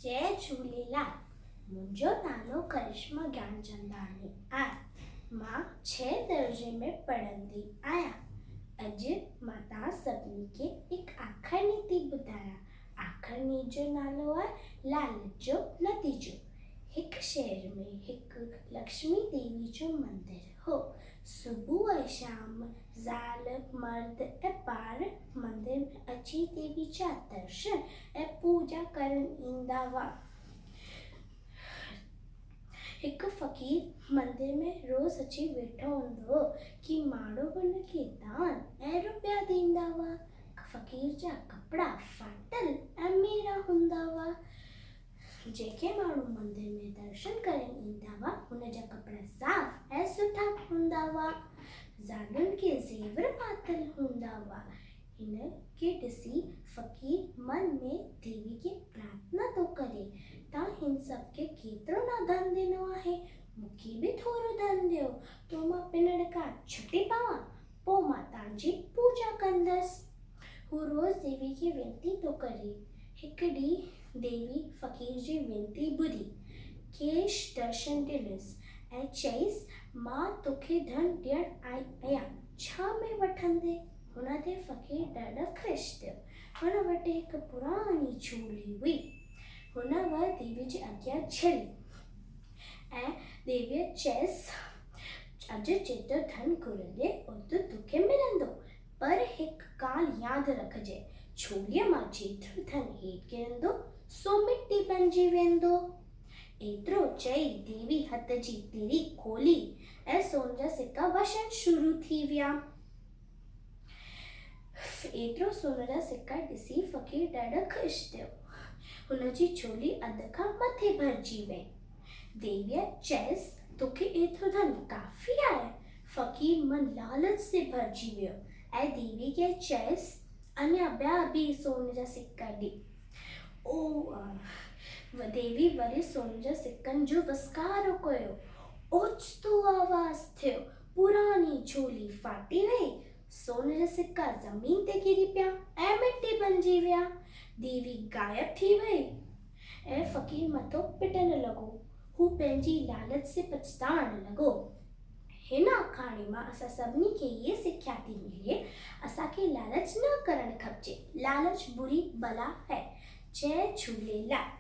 जय झूलेलाल। मुंहिंजो नालो करिश्मा ज्ञानचंदानी आहे। मां 6 दर्जे में पढ़ंदी आहियां। अॼु मां तव्हां सभिनी खे हिकु आख़िरी थी ॿुधायां। आख़िरी जो नालो आहे लालच जो नतीजो। हिकु शहर में हिकु लक्ष्मी देवी जो मंदिर हो। सुबुह ऐं शाम ज़ाल मर्द ऐं ॿार मंदिर में अची देवी जा दर्शन ऐं पूजा करण ईंदा हुआ। हिकु फ़क़ीर मंदिर में रोज़ अची वेठो हूंदो हो कि माण्हू हुनखे दान ऐं रुपया ॾींदा हुआ। फ़क़ीर जा कपिड़ा फाटल ऐं मेरा हूंदा हुआ। जेके माण्हू मंदिर में दर्शन करण ईंदा हुआ हुन जा कपिड़ा साफ़ ऐं सुठा हूंदा हुआ। ज़ालुनि खे ज़ेवर पातल हूंदा हुआ। हिन खे ॾिसी फ़क़ीर मन में देवी खे प्रार्थना थो करे, तव्हां हिन सभ खे केतिरो न धन ॾिनो आहे, मूंखे बि थोरो धन ॾियो तो मां पिनड़ खां छुटी पवां, पोइ मां तव्हांजी पूजा कंदसि। हू रोज़ देवी खे वेनती थो करे। हिकु ॾींहुं देवी फ़क़ीर जी वेनती ॿुधी खेसि दर्शन ॾिनसि ऐं चईसि, मां तोखे धन ॾियणु आई आहियां, छा में वठंदे? हुन ते फ़क़ीर ॾाढो ख़ुशि थियो। हुन वटि हिकु पुरानी झोली हुई। हुन वटि देवी जे अॻियां छड़ी ऐं देवीअ चयसि, अॼु जेतिरो धन घुरंदे ओतिरो तोखे मिलंदो, पर हिकु ॻाल्हि यादि रखिजे, झोलीअ मां जेतिरो धन हेठि किरंदो सो मिटी बणिजी वेंदो। एतिरो चई देवी हथ जी तिरी खोली ऐं सोन जा सिक्का वसण शुरू थी विया। एतिरो सोन जा सिक्का ॾिसी फ़क़ीर ॾाढो ख़ुशि थियो। हुन जी झोली अध खां मथे भरिजी वई। देवीअ चयसि, तोखे एतिरो धन काफ़ी आहे? फ़क़ीर मन लालच से भरिजी वियो ऐं देवी खे चयसि, अञा ॿिया बि सोन जा सिक्का ॾे। देवी वरी सोन जा सिक्कनि जो वसकारो कयो। ओचितो आवाज़ थियो, पुरानी झोली फाटी वई, सोन जा सिक्का ज़मीन ते किरी पिया ऐं मिटी बणिजी विया। देवी गायब थी वई ऐं फ़क़ीर मथो पिटण लॻो। हू पंहिंजी लालच से पछताइण लॻो। हिन आखाणी मां असां सभिनी खे इहे सिख्या थी मिले, असांखे लालच न करणु खपिजे। लालच बुरी बला है। जय झूलेलाल।